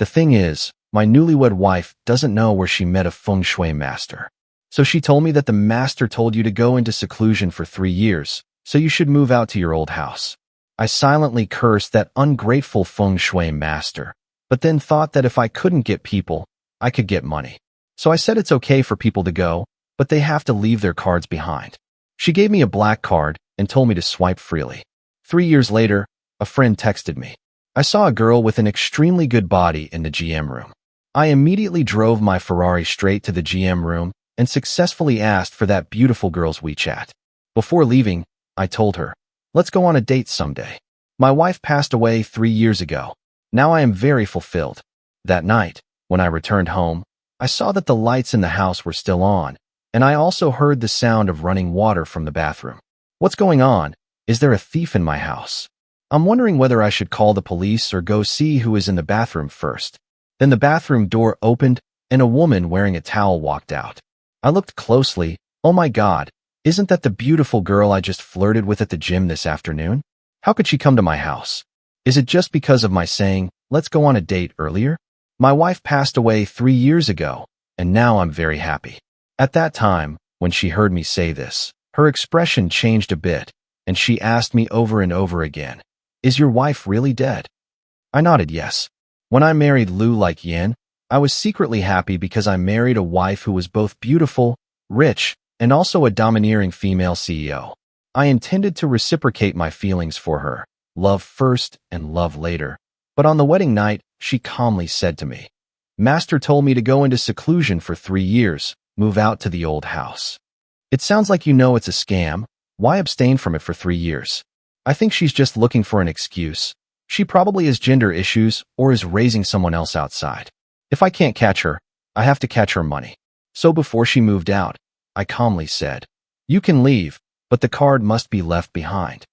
The thing is, my newlywed wife doesn't know where she met a feng shui master. So she told me that the master told you to go into seclusion for 3 years, so you should move out to your old house. I silently cursed that ungrateful feng shui master, but then thought that if I couldn't get people, I could get money. So I said it's okay for people to go, but they have to leave their cards behind. She gave me a black card and told me to swipe freely. 3 years later, a friend texted me. I saw a girl with an extremely good body in the GM room. I immediately drove my Ferrari straight to the GM room and successfully asked for that beautiful girl's WeChat. Before leaving, I told her, let's go on a date someday. My wife passed away 3 years ago. Now I am very fulfilled. That night, when I returned home, I saw that the lights in the house were still on, and I also heard the sound of running water from the bathroom. What's going on? Is there a thief in my house? I'm wondering whether I should call the police or go see who is in the bathroom first. Then the bathroom door opened, and a woman wearing a towel walked out. I looked closely. Oh my God, isn't that the beautiful girl I just flirted with at the gym this afternoon? How could she come to my house? Is it just because of my saying, let's go on a date earlier? My wife passed away 3 years ago, and now I'm very happy. At that time, when she heard me say this, her expression changed a bit, and she asked me over and over again, is your wife really dead? I nodded yes. When I married Lu Like Yin, I was secretly happy because I married a wife who was both beautiful, rich, and also a domineering female CEO. I intended to reciprocate my feelings for her, love first and love later. But on the wedding night, she calmly said to me, Master told me to go into seclusion for 3 years, move out to the old house. It sounds like you know it's a scam. Why abstain from it for 3 years? I think she's just looking for an excuse. She probably has gender issues or is raising someone else outside. If I can't catch her, I have to catch her money. So before she moved out, I calmly said, you can leave, but the card must be left behind.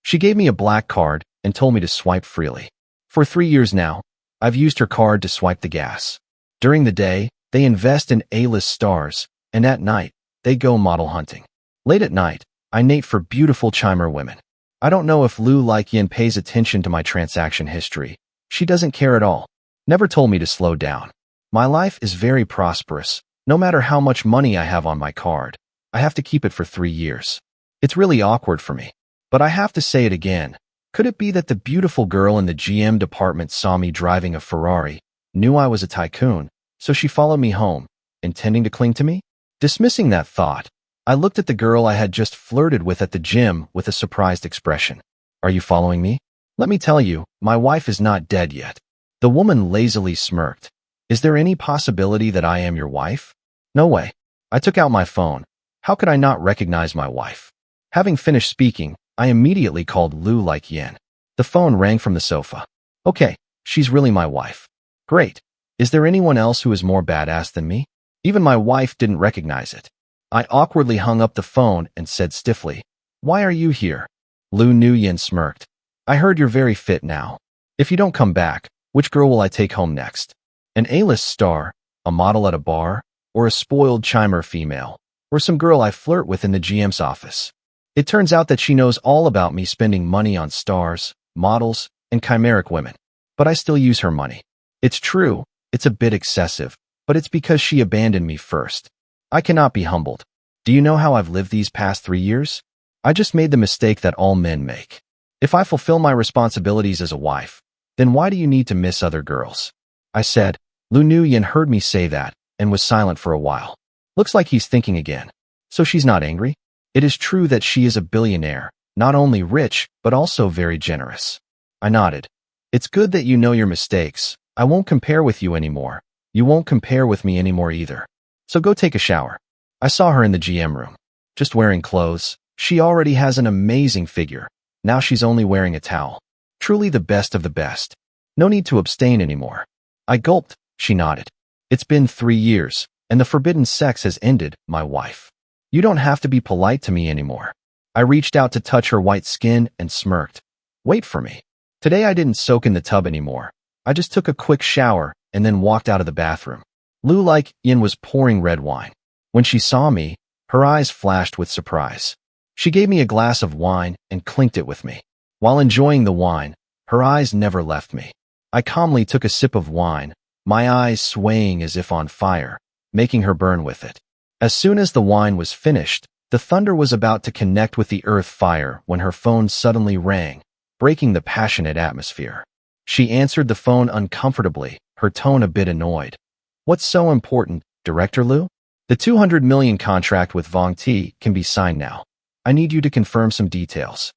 She gave me a black card and told me to swipe freely. For 3 years now, I've used her card to swipe the gas. During the day, they invest in A-list stars, and at night, they go model hunting. Late at night, I nate for beautiful Chimer women. I don't know if Lu Like Yin pays attention to my transaction history. She doesn't care at all. Never told me to slow down. My life is very prosperous. No matter how much money I have on my card, I have to keep it for 3 years. It's really awkward for me. But I have to say it again. Could it be that the beautiful girl in the GM department saw me driving a Ferrari, knew I was a tycoon, so she followed me home, intending to cling to me? Dismissing that thought, I looked at the girl I had just flirted with at the gym with a surprised expression. Are you following me? Let me tell you, my wife is not dead yet. The woman lazily smirked. Is there any possibility that I am your wife? No way. I took out my phone. How could I not recognize my wife? Having finished speaking, I immediately called Lu Like Yin. The phone rang from the sofa. Okay, she's really my wife. Great. Is there anyone else who is more badass than me? Even my wife didn't recognize it. I awkwardly hung up the phone and said stiffly, why are you here? Lu Yin smirked. I heard you're very fit now. If you don't come back, which girl will I take home next? An A-list star, a model at a bar, or a spoiled Chimer female, or some girl I flirt with in the GM's office? It turns out that she knows all about me spending money on stars, models, and chimeric women. But I still use her money. It's true, it's a bit excessive, but it's because she abandoned me first. I cannot be humbled. Do you know how I've lived these past 3 years? I just made the mistake that all men make. If I fulfill my responsibilities as a wife, then why do you need to miss other girls? I said. Lu Yin heard me say that and was silent for a while. Looks like he's thinking again. So she's not angry? It is true that she is a billionaire, not only rich, but also very generous. I nodded. It's good that you know your mistakes. I won't compare with you anymore. You won't compare with me anymore either. So go take a shower. I saw her in the GM room. Just wearing clothes. She already has an amazing figure. Now she's only wearing a towel. Truly the best of the best. No need to abstain anymore. I gulped. She nodded. It's been 3 years, and the forbidden sex has ended, my wife. You don't have to be polite to me anymore. I reached out to touch her white skin and smirked. Wait for me. Today I didn't soak in the tub anymore. I just took a quick shower and then walked out of the bathroom. Lu Like Yin was pouring red wine. When she saw me, her eyes flashed with surprise. She gave me a glass of wine and clinked it with me. While enjoying the wine, her eyes never left me. I calmly took a sip of wine, my eyes swaying as if on fire, making her burn with it. As soon as the wine was finished, the thunder was about to connect with the earth fire when her phone suddenly rang, breaking the passionate atmosphere. She answered the phone uncomfortably, her tone a bit annoyed. What's so important, Director Liu? The 200 million contract with Vong T can be signed now. I need you to confirm some details.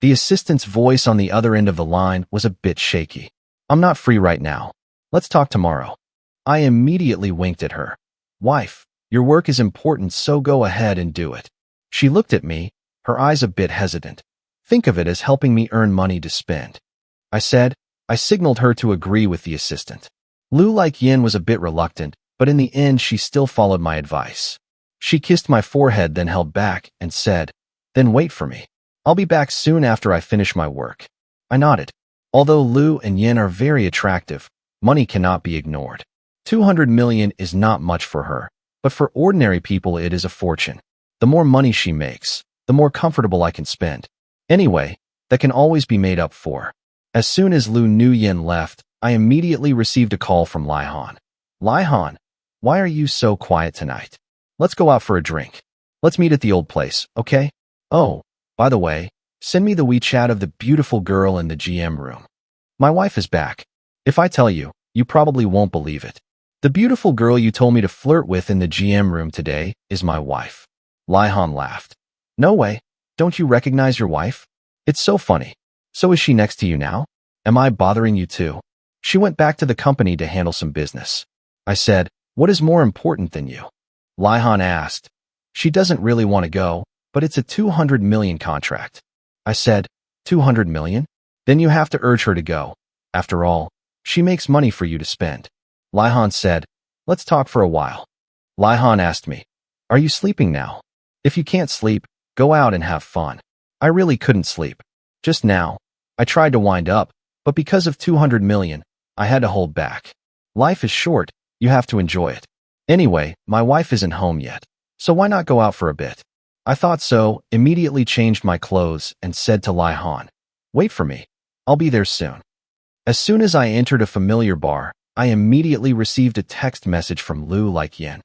The assistant's voice on the other end of the line was a bit shaky. I'm not free right now. Let's talk tomorrow. I immediately winked at her. Wife, your work is important, so go ahead and do it. She looked at me, her eyes a bit hesitant. Think of it as helping me earn money to spend. I said. I signaled her to agree with the assistant. Liu Like Yin was a bit reluctant, but in the end she still followed my advice. She kissed my forehead, then held back and said, then wait for me. I'll be back soon after I finish my work. I nodded. Although Liu and Yin are very attractive, money cannot be ignored. 200 million is not much for her, but for ordinary people it is a fortune. The more money she makes, the more comfortable I can spend. Anyway, that can always be made up for. As soon as Liu New Yin left, I immediately received a call from Lai Han. Lai Han, why are you so quiet tonight? Let's go out for a drink. Let's meet at the old place, okay? Oh, by the way, send me the WeChat of the beautiful girl in the GM room. My wife is back. If I tell you, you probably won't believe it. The beautiful girl you told me to flirt with in the GM room today is my wife. Lai Han laughed. No way. Don't you recognize your wife? It's so funny. So is she next to you now? Am I bothering you too? She went back to the company to handle some business. I said, what is more important than you? Lai Han asked. She doesn't really want to go, but it's a 200 million contract. I said, 200 million? Then you have to urge her to go. After all, she makes money for you to spend. Lai Han said, let's talk for a while. Lai Han asked me, are you sleeping now? If you can't sleep, go out and have fun. I really couldn't sleep. Just now, I tried to wind up, but because of 200 million, I had to hold back. Life is short, you have to enjoy it. Anyway, my wife isn't home yet, so why not go out for a bit? I thought so, immediately changed my clothes and said to Lai Han, wait for me, I'll be there soon. As soon as I entered a familiar bar, I immediately received a text message from Liu Like Yin.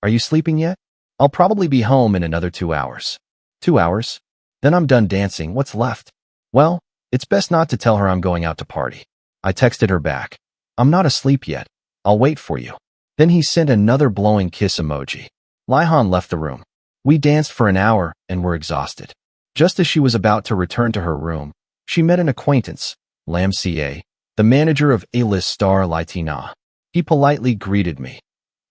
Are you sleeping yet? I'll probably be home in another 2 hours. 2 hours? Then I'm done dancing, what's left? Well, it's best not to tell her I'm going out to party. I texted her back. I'm not asleep yet. I'll wait for you. Then he sent another blowing kiss emoji. Lai Han left the room. We danced for an hour and were exhausted. Just as she was about to return to her room, she met an acquaintance, Lam Ca, the manager of A-list star Lai Tina. He politely greeted me.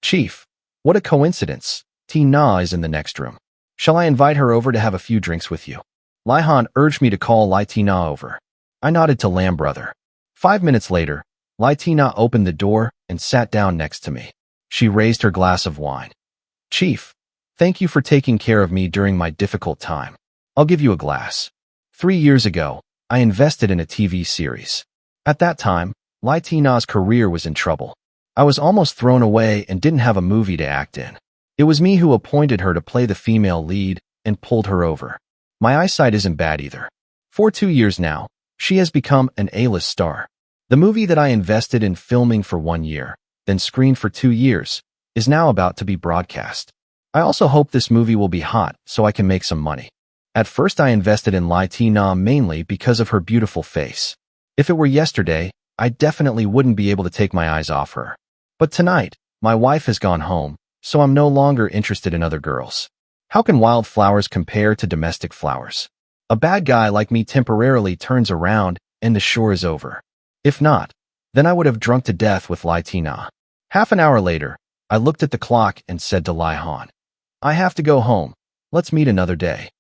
Chief, what a coincidence. Tina is in the next room. Shall I invite her over to have a few drinks with you? Lai Han urged me to call Lai Tina over. I nodded to Lam brother. 5 minutes later, Lai Tina opened the door and sat down next to me. She raised her glass of wine. Chief, thank you for taking care of me during my difficult time. I'll give you a glass. 3 years ago, I invested in a TV series. At that time, Lai Tina's career was in trouble. I was almost thrown away and didn't have a movie to act in. It was me who appointed her to play the female lead and pulled her over. My eyesight isn't bad either. For 2 years now, she has become an A-list star. The movie that I invested in filming for 1 year, then screened for 2 years, is now about to be broadcast. I also hope this movie will be hot so I can make some money. At first I invested in Lai Tina mainly because of her beautiful face. If it were yesterday, I definitely wouldn't be able to take my eyes off her. But tonight, my wife has gone home, so I'm no longer interested in other girls. How can wildflowers compare to domestic flowers? A bad guy like me temporarily turns around and the shore is over. If not, then I would have drunk to death with Lai Tina. Half an hour later, I looked at the clock and said to Lai Han, I have to go home. Let's meet another day.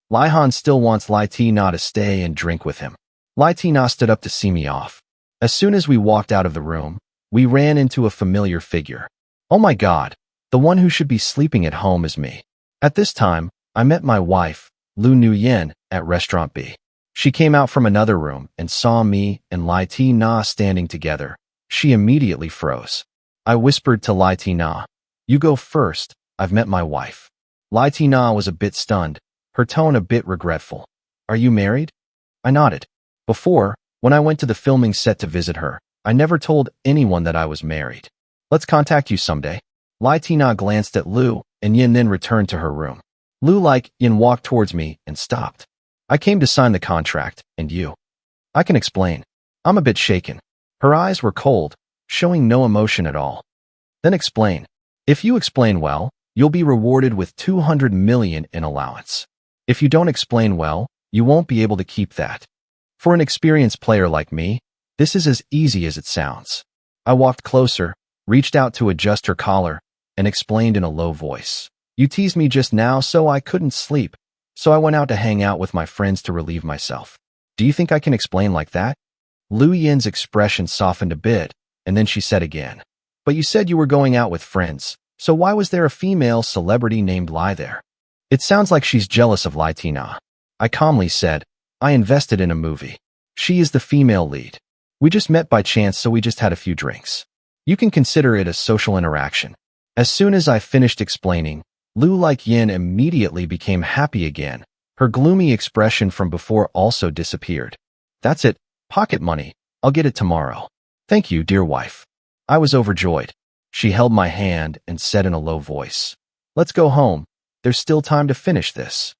Lai Han still wants Lai Tina to stay and drink with him. Lai Tina stood up to see me off. As soon as we walked out of the room, we ran into a familiar figure. Oh my God, the one who should be sleeping at home is me. At this time, I met my wife, Liu Nu Yin, at Restaurant B. She came out from another room and saw me and Lai Tina standing together. She immediately froze. I whispered to Lai Tina, you go first, I've met my wife. Lai Tina was a bit stunned, her tone a bit regretful. Are you married? I nodded. Before, when I went to the filming set to visit her, I never told anyone that I was married. Let's contact you someday. Lai Tina glanced at Lu, and Yin then returned to her room. Lu like Yin walked towards me and stopped. I came to sign the contract, and you. I can explain. I'm a bit shaken. Her eyes were cold, showing no emotion at all. Then explain. If you explain well, you'll be rewarded with 200 million in allowance. If you don't explain well, you won't be able to keep that. For an experienced player like me, this is as easy as it sounds. I walked closer, reached out to adjust her collar, and explained in a low voice. You teased me just now so I couldn't sleep, so I went out to hang out with my friends to relieve myself. Do you think I can explain like that? Lu Yin's expression softened a bit, and then she said again. But you said you were going out with friends, so why was there a female celebrity named Lai there? It sounds like she's jealous of Lai Tina. I calmly said, I invested in a movie. She is the female lead. We just met by chance, so we just had a few drinks. You can consider it a social interaction. As soon as I finished explaining, Lu like Yin immediately became happy again. Her gloomy expression from before also disappeared. That's it, pocket money. I'll get it tomorrow. Thank you, dear wife. I was overjoyed. She held my hand and said in a low voice, Let's go home. There's still time to finish this.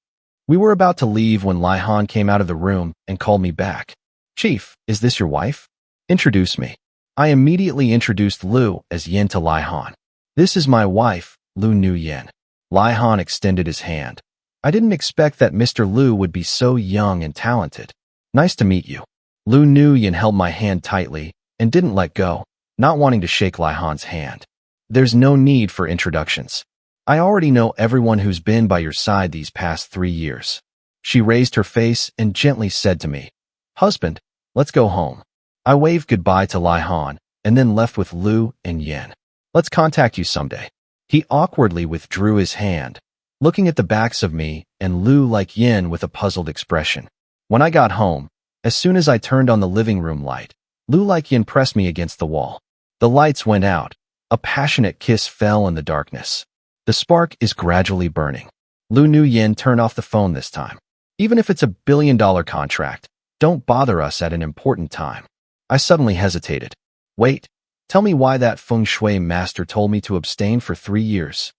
We were about to leave when Lai Han came out of the room and called me back. Chief, is this your wife? Introduce me. I immediately introduced Lu as Yin to Lai Han. This is my wife, Lu Nu Yin. Lai Han extended his hand. I didn't expect that Mr. Lu would be so young and talented. Nice to meet you. Lu Nu Yin held my hand tightly and didn't let go, not wanting to shake Lai Han's hand. There's no need for introductions. I already know everyone who's been by your side these past 3 years. She raised her face and gently said to me, Husband, let's go home. I waved goodbye to Lai Han and then left with Lu and Yin. Let's contact you someday. He awkwardly withdrew his hand, looking at the backs of me and Lu like Yin with a puzzled expression. When I got home, as soon as I turned on the living room light, Lu like Yin pressed me against the wall. The lights went out. A passionate kiss fell in the darkness. The spark is gradually burning. Lu Nu Yin turned off the phone this time. Even if it's a billion-dollar contract, don't bother us at an important time. I suddenly hesitated. Wait, tell me why that feng shui master told me to abstain for 3 years.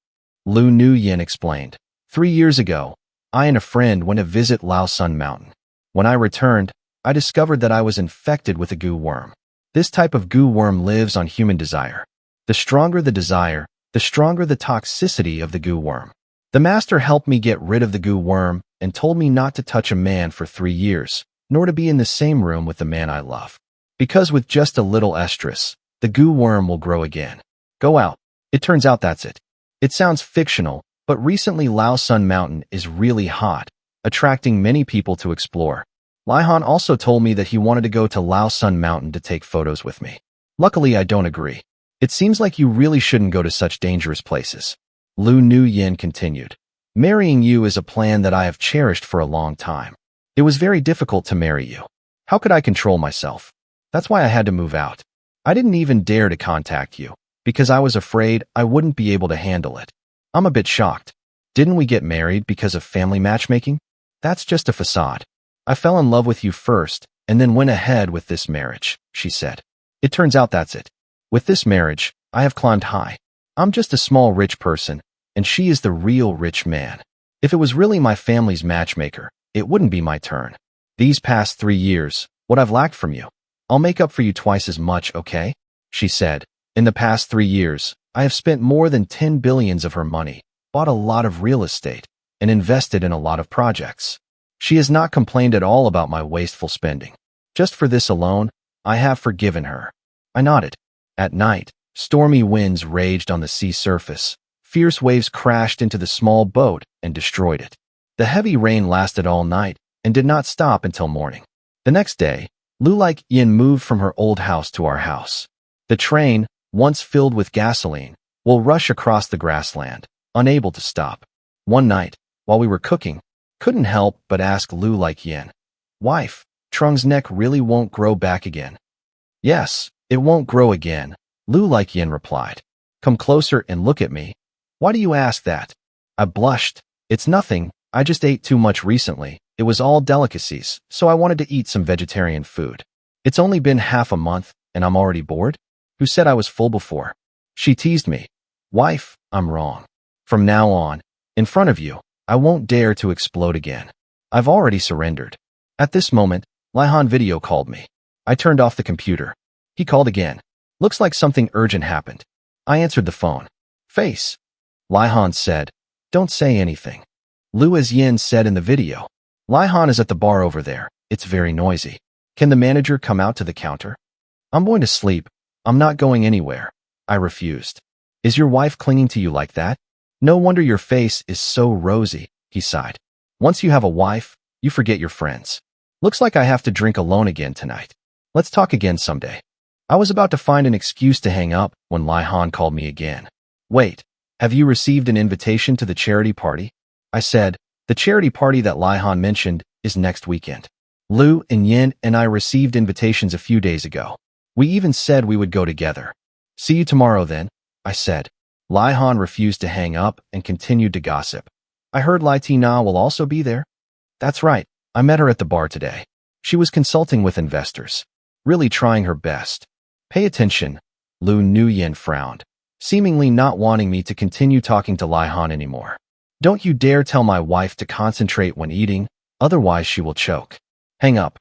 Lu Nu Yin explained. 3 years ago, I and a friend went to visit Lao Sun Mountain. When I returned, I discovered that I was infected with a goo worm. This type of goo worm lives on human desire. The stronger the desire, the stronger the toxicity of the goo worm. The master helped me get rid of the goo worm and told me not to touch a man for 3 years, nor to be in the same room with the man I love. Because with just a little estrus, the goo worm will grow again. Go out. It turns out that's it. It sounds fictional, but recently Lao Sun Mountain is really hot, attracting many people to explore. Lai Han also told me that he wanted to go to Lao Sun Mountain to take photos with me. Luckily, I don't agree. It seems like you really shouldn't go to such dangerous places. Lu Nu Yin continued. Marrying you is a plan that I have cherished for a long time. It was very difficult to marry you. How could I control myself? That's why I had to move out. I didn't even dare to contact you, because I was afraid I wouldn't be able to handle it. I'm a bit shocked. Didn't we get married because of family matchmaking? That's just a facade. I fell in love with you first, and then went ahead with this marriage, she said. It turns out that's it. With this marriage, I have climbed high. I'm just a small rich person, and she is the real rich man. If it was really my family's matchmaker, it wouldn't be my turn. These past 3 years, what I've lacked from you, I'll make up for you twice as much, okay? She said. In the past 3 years, I have spent more than 10 billions of her money, bought a lot of real estate, and invested in a lot of projects. She has not complained at all about my wasteful spending. Just for this alone, I have forgiven her. I nodded. At night, stormy winds raged on the sea surface. Fierce waves crashed into the small boat and destroyed it. The heavy rain lasted all night and did not stop until morning. The next day, Lu like Yin moved from her old house to our house. The train, once filled with gasoline, will rush across the grassland, unable to stop. One night, while we were cooking, couldn't help but ask Lu like Yin, Wife, Trung's neck really won't grow back again. Yes, it won't grow again, Lu like Yin replied. Come closer and look at me. Why do you ask that? I blushed. It's nothing, I just ate too much recently. It was all delicacies, so I wanted to eat some vegetarian food. It's only been half a month, and I'm already bored? Who said I was full before? She teased me. Wife, I'm wrong. From now on, in front of you, I won't dare to explode again. I've already surrendered. At this moment, Lihan video called me. I turned off the computer. He called again. Looks like something urgent happened. I answered the phone. Face. Lihan said, don't say anything. Lu Yin said in the video. Lihan is at the bar over there. It's very noisy. Can the manager come out to the counter? I'm going to sleep. I'm not going anywhere. I refused. Is your wife clinging to you like that? No wonder your face is so rosy, he sighed. Once you have a wife, you forget your friends. Looks like I have to drink alone again tonight. Let's talk again someday. I was about to find an excuse to hang up when Lihan called me again. Wait, have you received an invitation to the charity party? I said, the charity party that Lihan mentioned is next weekend. Lu and Yin and I received invitations a few days ago. We even said we would go together. See you tomorrow then, I said. Lihan refused to hang up and continued to gossip. I heard Lai Tina will also be there. That's right, I met her at the bar today. She was consulting with investors. Really trying her best. Pay attention, Lu Nuyen frowned, seemingly not wanting me to continue talking to Lihan anymore. Don't you dare tell my wife to concentrate when eating, otherwise she will choke. Hang up.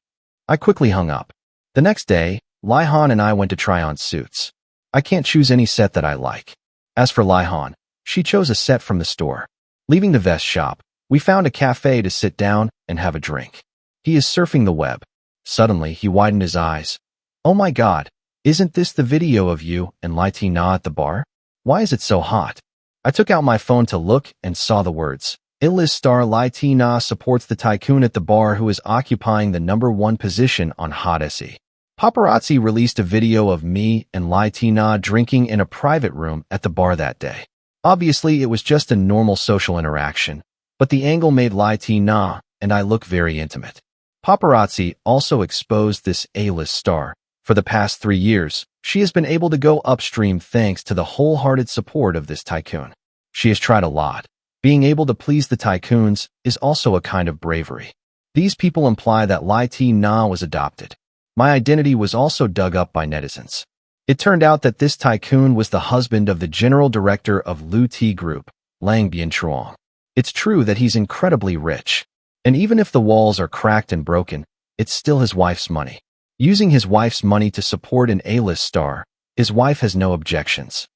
I quickly hung up. The next day, Lihan and I went to try on suits. I can't choose any set that I like. As for Lihan, she chose a set from the store. Leaving the vest shop, we found a cafe to sit down and have a drink. He is surfing the web. Suddenly, he widened his eyes. Oh my God, isn't this the video of you and Lai Tina at the bar? Why is it so hot? I took out my phone to look and saw the words. A-list star Lai Tina supports the tycoon at the bar who is occupying the #1 position on Hot SE. Paparazzi released a video of me and Lai Tina drinking in a private room at the bar that day. Obviously, it was just a normal social interaction, but the angle made Lai Tina and I look very intimate. Paparazzi also exposed this A-list star. For the past 3 years, she has been able to go upstream thanks to the wholehearted support of this tycoon. She has tried a lot. Being able to please the tycoons is also a kind of bravery. These people imply that Lai Tina was adopted. My identity was also dug up by netizens. It turned out that this tycoon was the husband of the general director of Lu T Group, Lang Bianchuang. It's true that he's incredibly rich. And even if the walls are cracked and broken, it's still his wife's money. Using his wife's money to support an A-list star, his wife has no objections.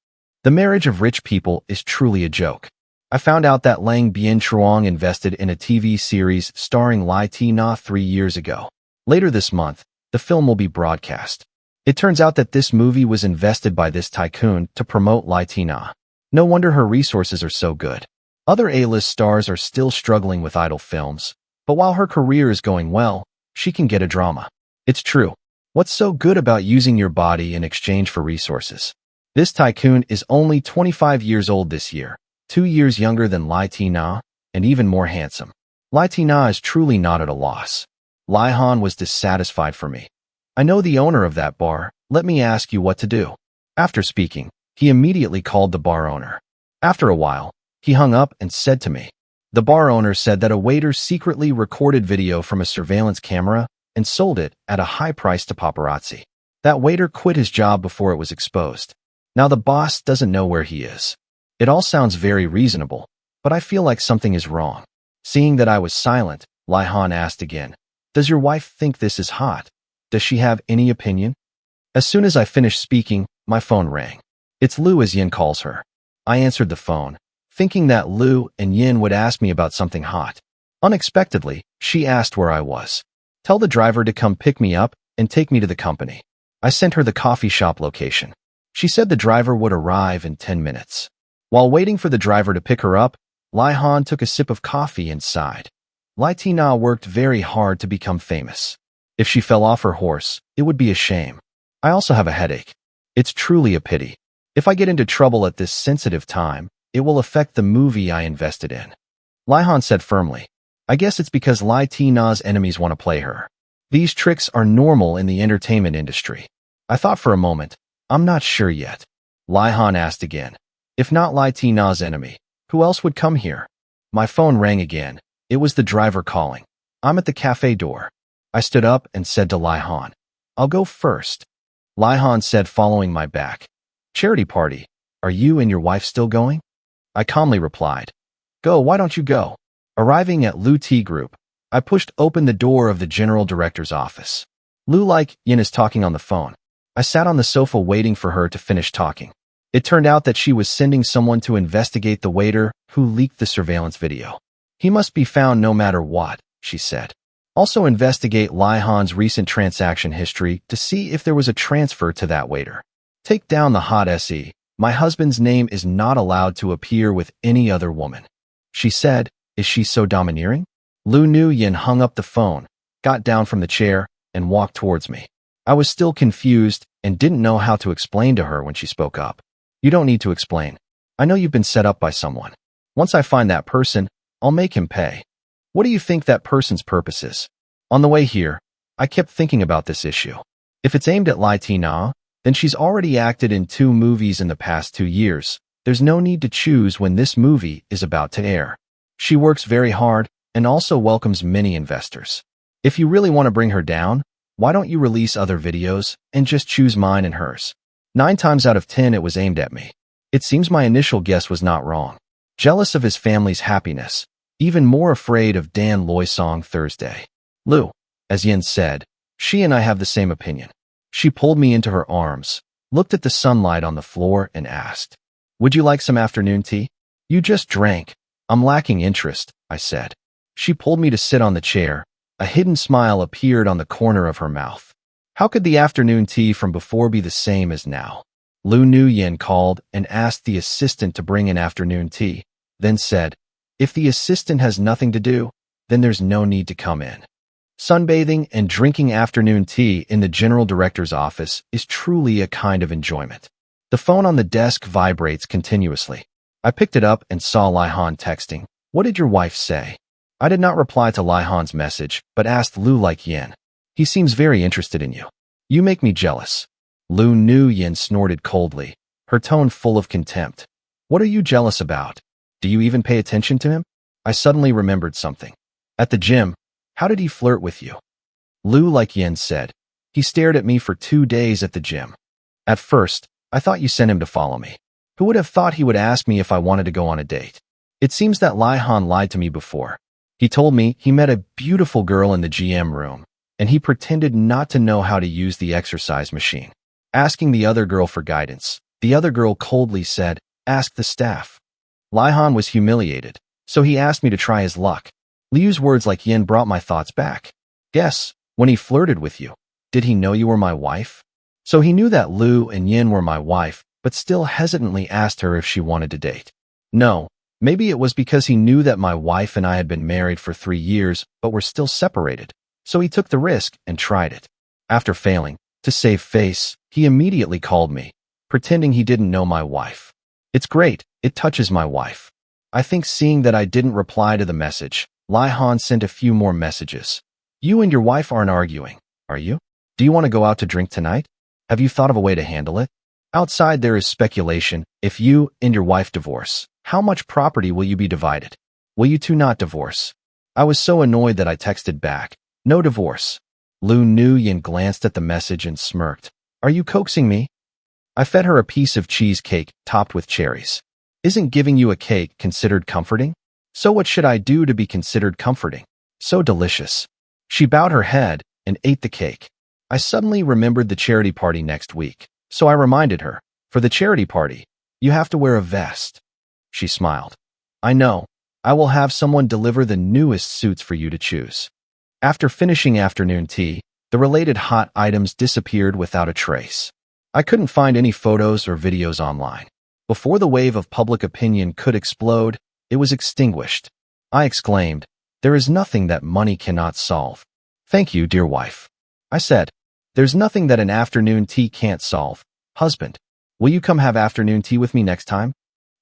The marriage of rich people is truly a joke. I found out that Lang Bianchuang invested in a TV series starring Lai Tina 3 years ago. Later this month, the film will be broadcast. It turns out that this movie was invested by this tycoon to promote Lai Tina. No wonder her resources are so good. Other A-list stars are still struggling with idol films, but while her career is going well, she can get a drama. It's true. What's so good about using your body in exchange for resources? This tycoon is only 25 years old this year, 2 years younger than Lai Tina, and even more handsome. Lai Tina is truly not at a loss. Lihan was dissatisfied for me. I know the owner of that bar. Let me ask you what to do. After speaking, he immediately called the bar owner. After a while, he hung up and said to me. The bar owner said that a waiter secretly recorded video from a surveillance camera and sold it at a high price to paparazzi. That waiter quit his job before it was exposed. Now the boss doesn't know where he is. It all sounds very reasonable, but I feel like something is wrong. Seeing that I was silent, Lihan asked again, does your wife think this is hot? Does she have any opinion? As soon as I finished speaking, my phone rang. It's Lu as Yin calls her. I answered the phone, thinking that Lu and Yin would ask me about something hot. Unexpectedly, she asked where I was. Tell the driver to come pick me up and take me to the company. I sent her the coffee shop location. She said the driver would arrive in 10 minutes. While waiting for the driver to pick her up, Lihan took a sip of coffee and sighed. Lai Tina worked very hard to become famous. If she fell off her horse, it would be a shame. I also have a headache. It's truly a pity. If I get into trouble at this sensitive time, it will affect the movie I invested in. Lihan said firmly. I guess it's because Lai Tina's enemies want to play her. These tricks are normal in the entertainment industry. I thought for a moment. I'm not sure yet. Lihan asked again. If not Lai Tina's enemy, who else would come here? My phone rang again. It was the driver calling. I'm at the cafe door. I stood up and said to Lihan, I'll go first. Lihan said following my back. Charity party. Are you and your wife still going? I calmly replied, Go, why don't you go? Arriving at Lu T Group, I pushed open the door of the general director's office. Lu Like Yin is talking on the phone. I sat on the sofa waiting for her to finish talking. It turned out that she was sending someone to investigate the waiter who leaked the surveillance video. He must be found no matter what, she said. Also investigate Lai Han's recent transaction history to see if there was a transfer to that waiter. Take down the hot SE. My husband's name is not allowed to appear with any other woman. She said, Is she so domineering? Lu Nu Yin hung up the phone, got down from the chair, and walked towards me. I was still confused and didn't know how to explain to her when she spoke up. You don't need to explain. I know you've been set up by someone. Once I find that person, I'll make him pay. What do you think that person's purpose is? On the way here, I kept thinking about this issue. If it's aimed at Lai Tina, then she's already acted in 2 movies in the past 2 years. There's no need to choose when this movie is about to air. She works very hard and also welcomes many investors. If you really want to bring her down, why don't you release other videos and just choose mine and hers? 9 times out of 10 it was aimed at me. It seems my initial guess was not wrong. Jealous of his family's happiness, even more afraid of Dan Loy Song Thursday. Lu, as Yin said, she and I have the same opinion. She pulled me into her arms, looked at the sunlight on the floor and asked, Would you like some afternoon tea? You just drank. I'm lacking interest, I said. She pulled me to sit on the chair. A hidden smile appeared on the corner of her mouth. How could the afternoon tea from before be the same as now? Lu Nu Yin called and asked the assistant to bring in afternoon tea, then said, If the assistant has nothing to do, then there's no need to come in. Sunbathing and drinking afternoon tea in the general director's office is truly a kind of enjoyment. The phone on the desk vibrates continuously. I picked it up and saw Lai Han texting. What did your wife say? I did not reply to Lai Han's message, but asked Lu Like Yin. He seems very interested in you. You make me jealous. Lu Nu Yin snorted coldly, her tone full of contempt. What are you jealous about? Do you even pay attention to him? I suddenly remembered something. At the gym, how did he flirt with you? Lu Like Yin said. He stared at me for 2 days at the gym. At first, I thought you sent him to follow me. Who would have thought he would ask me if I wanted to go on a date? It seems that Lai Han lied to me before. He told me he met a beautiful girl in the GM room, and he pretended not to know how to use the exercise machine. Asking the other girl for guidance, the other girl coldly said, Ask the staff. Lai Han was humiliated, so he asked me to try his luck. Liu's words like Yin brought my thoughts back. Yes, when he flirted with you, did he know you were my wife? So he knew that Lu and Yin were my wife, but still hesitantly asked her if she wanted to date. No, maybe it was because he knew that my wife and I had been married for 3 years, but were still separated. So he took the risk and tried it. After failing, to save face, he immediately called me, pretending he didn't know my wife. It's great, it touches my wife. I think seeing that I didn't reply to the message, Lai Han sent a few more messages. You and your wife aren't arguing, are you? Do you want to go out to drink tonight? Have you thought of a way to handle it? Outside there is speculation. If you and your wife divorce, how much property will you be divided? Will you two not divorce? I was so annoyed that I texted back, No divorce. Lu Nu Yin glanced at the message and smirked. Are you coaxing me? I fed her a piece of cheesecake topped with cherries. Isn't giving you a cake considered comforting? So what should I do to be considered comforting? So delicious. She bowed her head and ate the cake. I suddenly remembered the charity party next week, so I reminded her, for the charity party, you have to wear a vest. She smiled. I know. I will have someone deliver the newest suits for you to choose. After finishing afternoon tea, the related hot items disappeared without a trace. I couldn't find any photos or videos online. Before the wave of public opinion could explode, it was extinguished. I exclaimed, There is nothing that money cannot solve. Thank you, dear wife. I said, There's nothing that an afternoon tea can't solve. Husband, will you come have afternoon tea with me next time?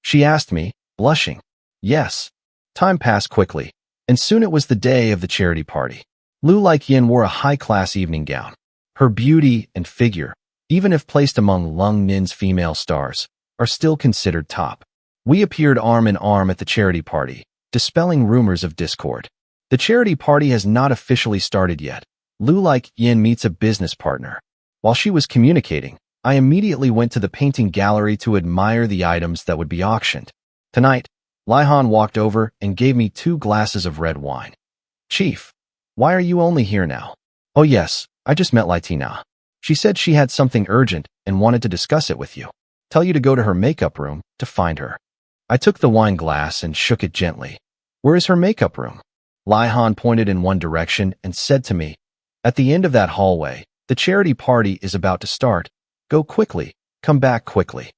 She asked me, blushing. Yes. Time passed quickly, and soon it was the day of the charity party. Lu Like Yin wore a high-class evening gown. Her beauty and figure, even if placed among Lung Nin's female stars, are still considered top. We appeared arm in arm at the charity party, dispelling rumors of discord. The charity party has not officially started yet. Lu Like Yin meets a business partner. While she was communicating, I immediately went to the painting gallery to admire the items that would be auctioned. Tonight, Lihan walked over and gave me 2 glasses of red wine. Chief, why are you only here now? Oh yes, I just met Litina. She said she had something urgent and wanted to discuss it with you. Tell you to go to her makeup room to find her. I took the wine glass and shook it gently. Where is her makeup room? Lihan pointed in one direction and said to me, at the end of that hallway, the charity party is about to start. Go quickly, come back quickly.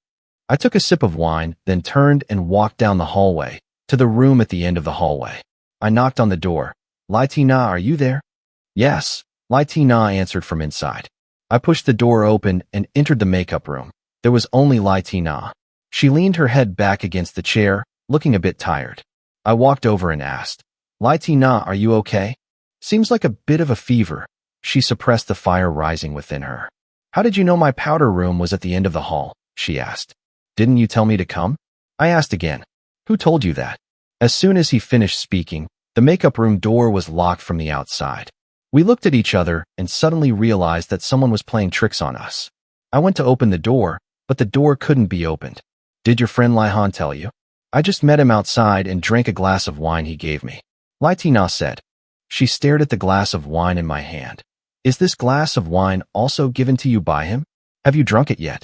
I took a sip of wine, then turned and walked down the hallway to the room at the end of the hallway. I knocked on the door. Litina, are you there? Yes, Litina answered from inside. I pushed the door open and entered the makeup room. There was only Litina. She leaned her head back against the chair, looking a bit tired. I walked over and asked, Litina, are you okay? Seems like a bit of a fever. She suppressed the fire rising within her. How did you know my powder room was at the end of the hall? She asked. Didn't you tell me to come? I asked again. Who told you that? As soon as he finished speaking, the makeup room door was locked from the outside. We looked at each other and suddenly realized that someone was playing tricks on us. I went to open the door, but the door couldn't be opened. Did your friend Lihan tell you? I just met him outside and drank a glass of wine he gave me. Litina said. She stared at the glass of wine in my hand. Is this glass of wine also given to you by him? Have you drunk it yet?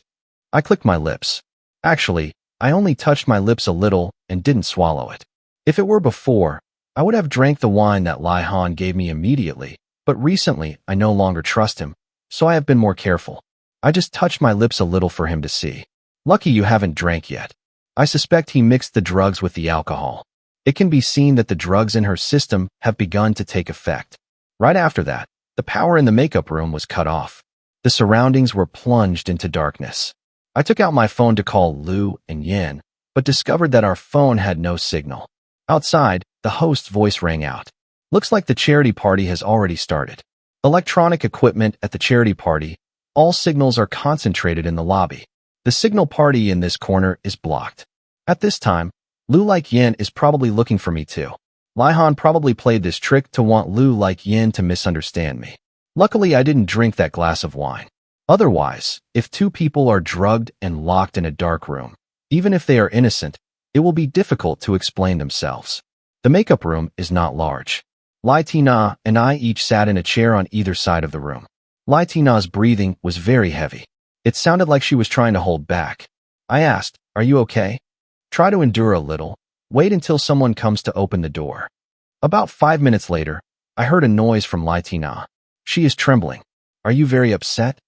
I clicked my lips. Actually, I only touched my lips a little and didn't swallow it. If it were before, I would have drank the wine that Lihan gave me immediately, but recently I no longer trust him, so I have been more careful. I just touched my lips a little for him to see. Lucky you haven't drank yet. I suspect he mixed the drugs with the alcohol. It can be seen that the drugs in her system have begun to take effect. Right after that, the power in the makeup room was cut off. The surroundings were plunged into darkness. I took out my phone to call Lu and Yin, but discovered that our phone had no signal. Outside, the host's voice rang out. Looks like the charity party has already started. Electronic equipment at the charity party. All signals are concentrated in the lobby. The signal party in this corner is blocked. At this time, Lu like Yin is probably looking for me too. Lihan probably played this trick to want Lu like Yin to misunderstand me. Luckily, I didn't drink that glass of wine. Otherwise, if 2 people are drugged and locked in a dark room, even if they are innocent, it will be difficult to explain themselves. The makeup room is not large. Litina and I each sat in a chair on either side of the room. Litina's breathing was very heavy. It sounded like she was trying to hold back. I asked, are you okay? Try to endure a little. Wait until someone comes to open the door. About 5 minutes later, I heard a noise from Litina. She is trembling. Are you very upset?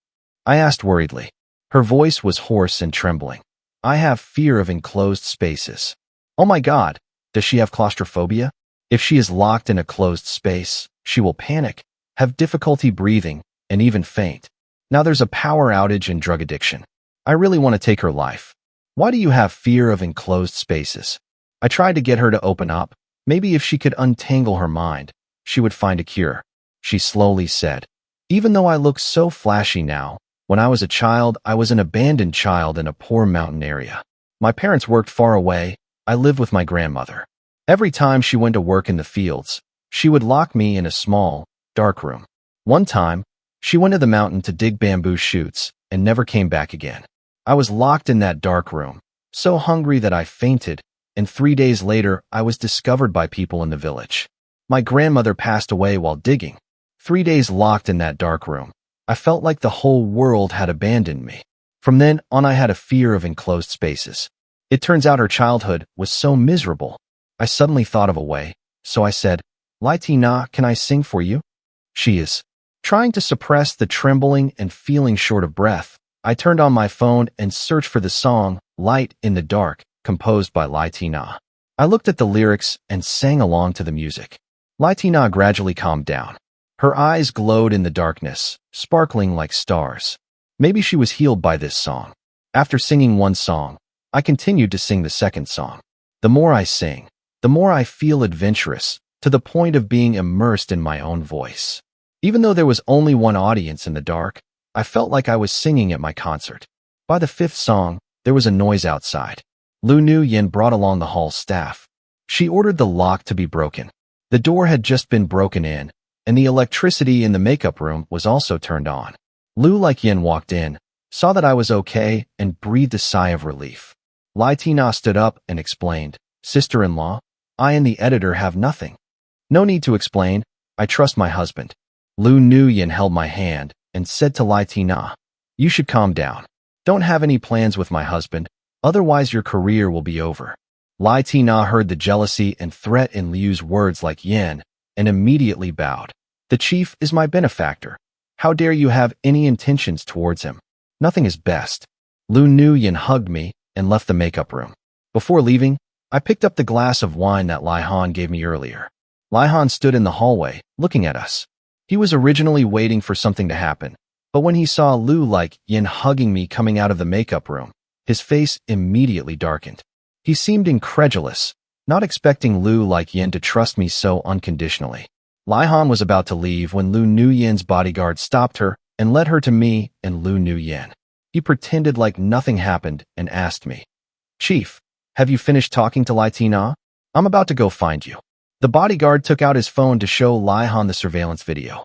I asked worriedly. Her voice was hoarse and trembling. I have fear of enclosed spaces. Oh my God, does she have claustrophobia? If she is locked in a closed space, she will panic, have difficulty breathing, and even faint. Now there's a power outage and drug addiction. I really want to take her life. Why do you have fear of enclosed spaces? I tried to get her to open up. Maybe if she could untangle her mind, she would find a cure. She slowly said, even though I look so flashy now, when I was a child, I was an abandoned child in a poor mountain area. My parents worked far away. I lived with my grandmother. Every time she went to work in the fields, she would lock me in a small, dark room. One time, she went to the mountain to dig bamboo shoots and never came back again. I was locked in that dark room, so hungry that I fainted, and 3 days later, I was discovered by people in the village. My grandmother passed away while digging. 3 days locked in that dark room. I felt like the whole world had abandoned me. From then on, I had a fear of enclosed spaces. It turns out her childhood was so miserable. I suddenly thought of a way, so I said, Litina, can I sing for you? She is trying to suppress the trembling and feeling short of breath. I turned on my phone and searched for the song, Light in the Dark, composed by Litina. I looked at the lyrics and sang along to the music. Litina gradually calmed down. Her eyes glowed in the darkness, sparkling like stars. Maybe she was healed by this song. After singing one song, I continued to sing the second song. The more I sing, the more I feel adventurous, to the point of being immersed in my own voice. Even though there was only one audience in the dark, I felt like I was singing at my concert. By the 5th song, there was a noise outside. Lu Nu Yin brought along the hall staff. She ordered the lock to be broken. The door had just been broken in, and the electricity in the makeup room was also turned on. Lu Like Yin walked in, saw that I was okay, and breathed a sigh of relief. Lai Tina stood up and explained, "Sister-in-law, I and the editor have nothing." "No need to explain. I trust my husband." Lu Nuyen held my hand and said to Lai Tina, "You should calm down. Don't have any plans with my husband, otherwise your career will be over." Lai Tina heard the jealousy and threat in Liu's words like yin, and immediately bowed. "The chief is my benefactor. How dare you have any intentions towards him? Nothing is best." Lu Nuyen hugged me and left the makeup room. Before leaving, I picked up the glass of wine that Lai Han gave me earlier. Lai Han stood in the hallway, looking at us. He was originally waiting for something to happen, but when he saw Lu like Yin hugging me coming out of the makeup room, his face immediately darkened. He seemed incredulous, not expecting Lu like Yin to trust me so unconditionally. Lai Han was about to leave when Lu Nuyen's bodyguard stopped her and led her to me and Lu Nuyen. He pretended like nothing happened and asked me, "Chief, have you finished talking to Lai Tina? I'm about to go find you." The bodyguard took out his phone to show Lai Han the surveillance video.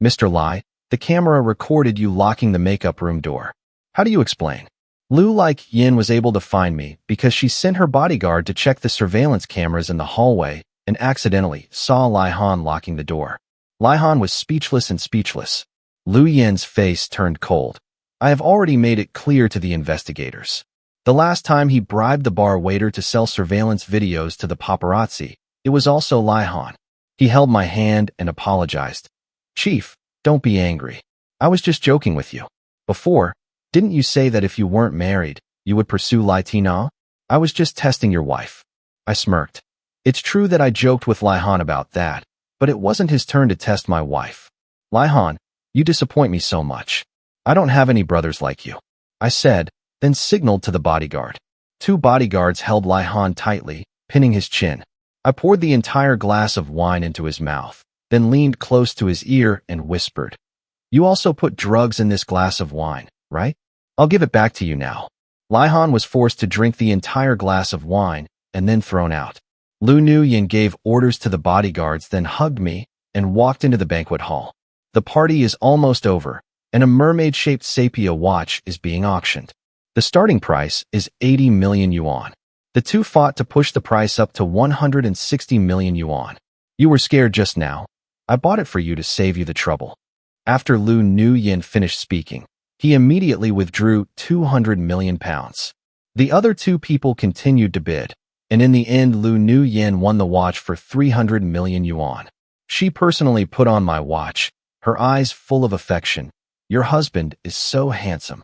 "Mr. Lai, the camera recorded you locking the makeup room door. How do you explain?" Lu like Yin was able to find me because she sent her bodyguard to check the surveillance cameras in the hallway and accidentally saw Lai Han locking the door. Lai Han was speechless and speechless. Lu Yin's face turned cold. "I have already made it clear to the investigators. The last time he bribed the bar waiter to sell surveillance videos to the paparazzi, it was also Lai Han." He held my hand and apologized. "Chief, don't be angry. I was just joking with you. Before, didn't you say that if you weren't married, you would pursue Lai Tina? I was just testing your wife." I smirked. It's true that I joked with Lai Han about that, but it wasn't his turn to test my wife. "Lai Han, you disappoint me so much. I don't have any brothers like you," I said, then signaled to the bodyguard. Two bodyguards held Lai Han tightly, pinning his chin. I poured the entire glass of wine into his mouth, then leaned close to his ear and whispered, "You also put drugs in this glass of wine, right? I'll give it back to you now." Lai Han was forced to drink the entire glass of wine and then thrown out. Lu Nuyen gave orders to the bodyguards, then hugged me and walked into the banquet hall. The party is almost over, and a mermaid-shaped sepia watch is being auctioned. The starting price is 80 million yuan. The two fought to push the price up to 160 million yuan. "You were scared just now. I bought it for you to save you the trouble." After Lu Nuyen finished speaking, he immediately withdrew 200 million pounds. The other two people continued to bid, and in the end Lu Nuyen won the watch for 300 million yuan. She personally put on my watch, her eyes full of affection. "Your husband is so handsome."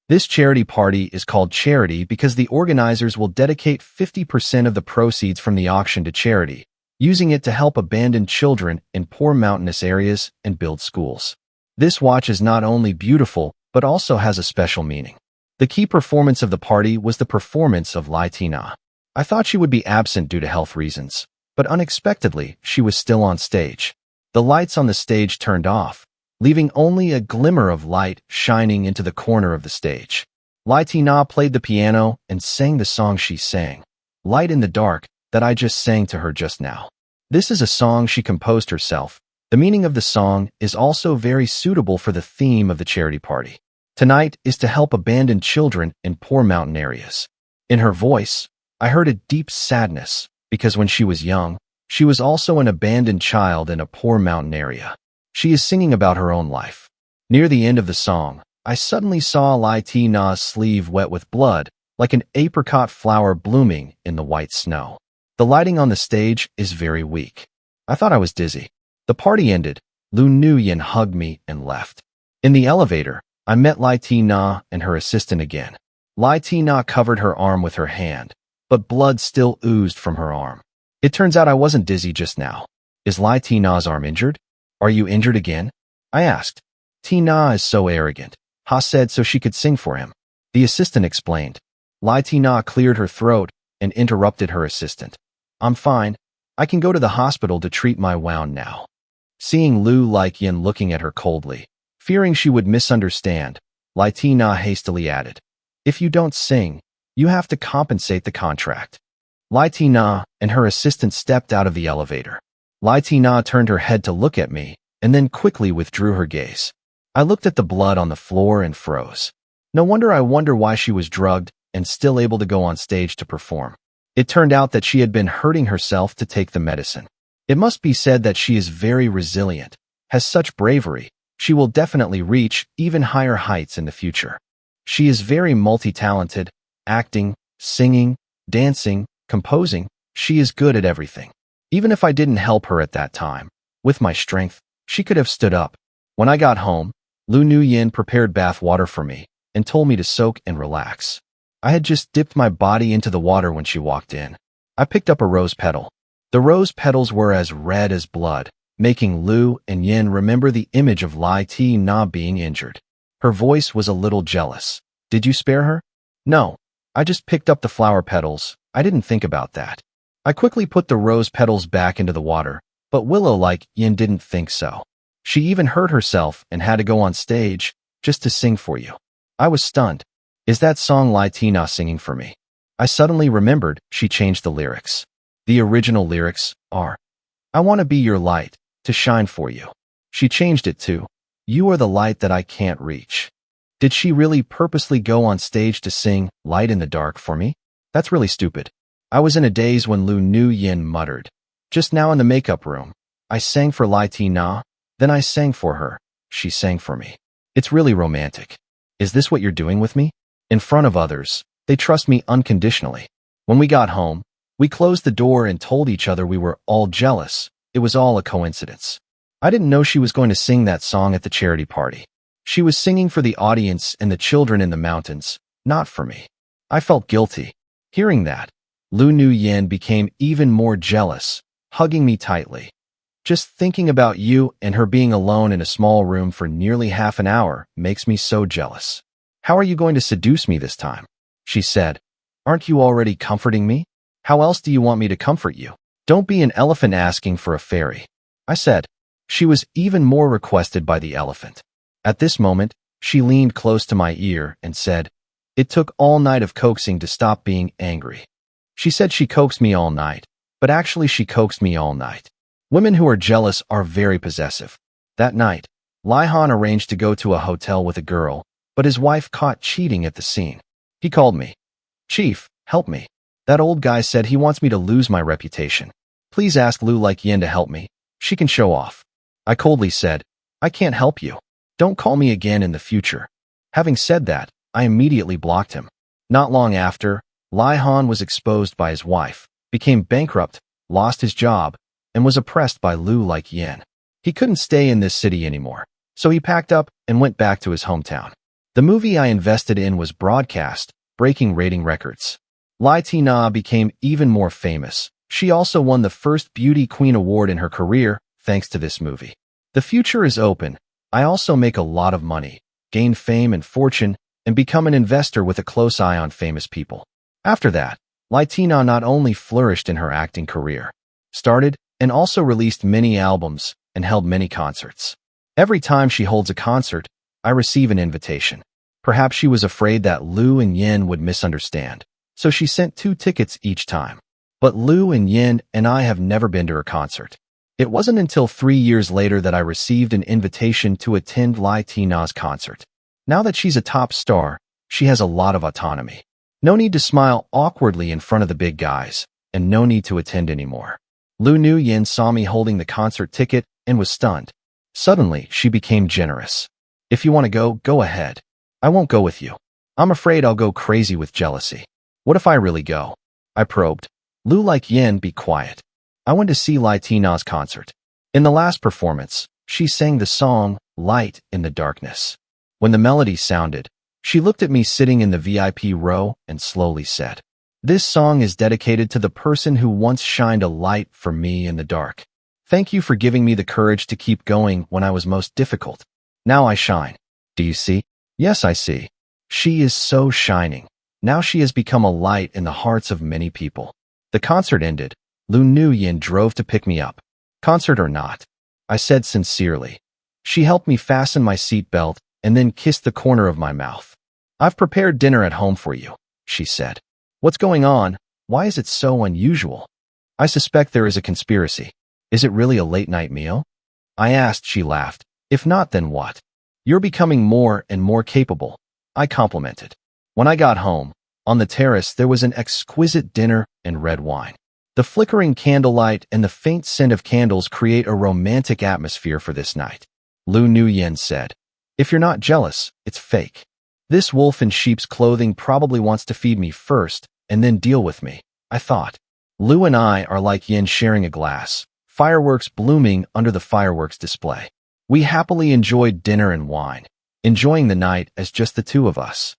This charity party is called charity because the organizers will dedicate 50% of the proceeds from the auction to charity, using it to help abandoned children in poor mountainous areas and build schools. This watch is not only beautiful, but also has a special meaning. The key performance of the party was the performance of Lai Tina. I thought she would be absent due to health reasons, but unexpectedly, she was still on stage. The lights on the stage turned off, leaving only a glimmer of light shining into the corner of the stage. Lai Tina played the piano and sang the song she sang, "Light in the Dark," that I just sang to her just now. This is a song she composed herself. The meaning of the song is also very suitable for the theme of the charity party. Tonight is to help abandoned children in poor mountain areas. In her voice, I heard a deep sadness, because when she was young, she was also an abandoned child in a poor mountain area. She is singing about her own life. Near the end of the song, I suddenly saw Lai Tina's sleeve wet with blood, like an apricot flower blooming in the white snow. The lighting on the stage is very weak. I thought I was dizzy. The party ended. Lu Nuyen hugged me and left. In the elevator, I met Lai Tina and her assistant again. Lai Tina covered her arm with her hand, but blood still oozed from her arm. It turns out I wasn't dizzy just now. Is Lai Tina's arm injured? "Are you injured again?" I asked. "Tina is so arrogant," Ha said so she could sing for him. The assistant explained. Lai Tina cleared her throat and interrupted her assistant. "I'm fine. I can go to the hospital to treat my wound now." Seeing Lu like Yin looking at her coldly, fearing she would misunderstand, Lai Tina hastily added, "If you don't sing, you have to compensate the contract." Lai Tina and her assistant stepped out of the elevator. Lai Tina turned her head to look at me, and then quickly withdrew her gaze. I looked at the blood on the floor and froze. No wonder I wonder why she was drugged and still able to go on stage to perform. It turned out that she had been hurting herself to take the medicine. It must be said that she is very resilient, has such bravery. She will definitely reach even higher heights in the future. She is very multi-talented, acting, singing, dancing, composing. She is good at everything. Even if I didn't help her at that time, with my strength, she could have stood up. When I got home, Lu Nuyen prepared bath water for me and told me to soak and relax. I had just dipped my body into the water when she walked in. I picked up a rose petal. The rose petals were as red as blood, making Lu and Yin remember the image of Lai Ti Na being injured. Her voice was a little jealous. Did you spare her? No. I just picked up the flower petals. I didn't think about that. I quickly put the rose petals back into the water, but Willow like Yin didn't think so. She even hurt herself and had to go on stage just to sing for you. I was stunned. Is that song Lai Ti Na singing for me? I suddenly remembered she changed the lyrics. The original lyrics are, I want to be your light, to shine for you. She changed it to, you are the light that I can't reach. Did she really purposely go on stage to sing Light in the Dark for me? That's really stupid. I was in a daze when Lu Nuyen muttered. Just now in the makeup room, I sang for Lai Ti Na, then I sang for her. She sang for me. It's really romantic. Is this what you're doing with me? In front of others, they trust me unconditionally. When we got home, we closed the door and told each other we were all jealous. It was all a coincidence. I didn't know she was going to sing that song at the charity party. She was singing for the audience and the children in the mountains, not for me. I felt guilty. Hearing that, Lu Nuyen became even more jealous, hugging me tightly. Just thinking about you and her being alone in a small room for nearly half an hour makes me so jealous. How are you going to seduce me this time? She said. Aren't you already comforting me? How else do you want me to comfort you? Don't be an elephant asking for a fairy. I said. She was even more requested by the elephant. At this moment, she leaned close to my ear and said, it took all night of coaxing to stop being angry. She said she coaxed me all night, but actually she coaxed me all night. Women who are jealous are very possessive. That night, Lai Han arranged to go to a hotel with a girl, but his wife caught cheating at the scene. He called me. Chief, help me. That old guy said he wants me to lose my reputation. Please ask Lu Like Yin to help me. She can show off. I coldly said, I can't help you. Don't call me again in the future. Having said that, I immediately blocked him. Not long after, Lai Han was exposed by his wife, became bankrupt, lost his job, and was oppressed by Lu Like Yin. He couldn't stay in this city anymore, so he packed up and went back to his hometown. The movie I invested in was broadcast, breaking rating records. Lai Ti Na became even more famous. She also won the first Beauty Queen Award in her career, thanks to this movie. The future is open. I also make a lot of money, gain fame and fortune, and become an investor with a close eye on famous people. After that, Lai Ti Na not only flourished in her acting career, started and also released many albums and held many concerts. Every time she holds a concert, I receive an invitation. Perhaps she was afraid that Lu and Yin would misunderstand, so she sent 2 tickets each time. But Lu and Yin and I have never been to her concert. It wasn't until 3 years later that I received an invitation to attend Lai Ti Na's concert. Now that she's a top star, she has a lot of autonomy. No need to smile awkwardly in front of the big guys, and no need to attend anymore. Lu Nuyen saw me holding the concert ticket and was stunned. Suddenly, she became generous. If you want to go, go ahead. I won't go with you. I'm afraid I'll go crazy with jealousy. What if I really go? I probed. Lu Like Yin, be quiet. I went to see Lai Ti Na's concert. In the last performance, she sang the song, Light in the Darkness. When the melody sounded, she looked at me sitting in the VIP row and slowly said, this song is dedicated to the person who once shined a light for me in the dark. Thank you for giving me the courage to keep going when I was most difficult. Now I shine. Do you see? Yes, I see. She is so shining. Now she has become a light in the hearts of many people. The concert ended. Lu Nuyen drove to pick me up. Concert or not, I said sincerely. She helped me fasten my seatbelt and then kissed the corner of my mouth. I've prepared dinner at home for you, she said. What's going on? Why is it so unusual? I suspect there is a conspiracy. Is it really a late-night meal? I asked. She laughed. If not, then what? You're becoming more and more capable. I complimented. When I got home, on the terrace there was an exquisite dinner and red wine. The flickering candlelight and the faint scent of candles create a romantic atmosphere for this night. Lu Nuyen said, "If you're not jealous, it's fake. This wolf in sheep's clothing probably wants to feed me first and then deal with me," I thought. Lu and I are like yin sharing a glass, fireworks blooming under the fireworks display. We happily enjoyed dinner and wine, enjoying the night as just the two of us.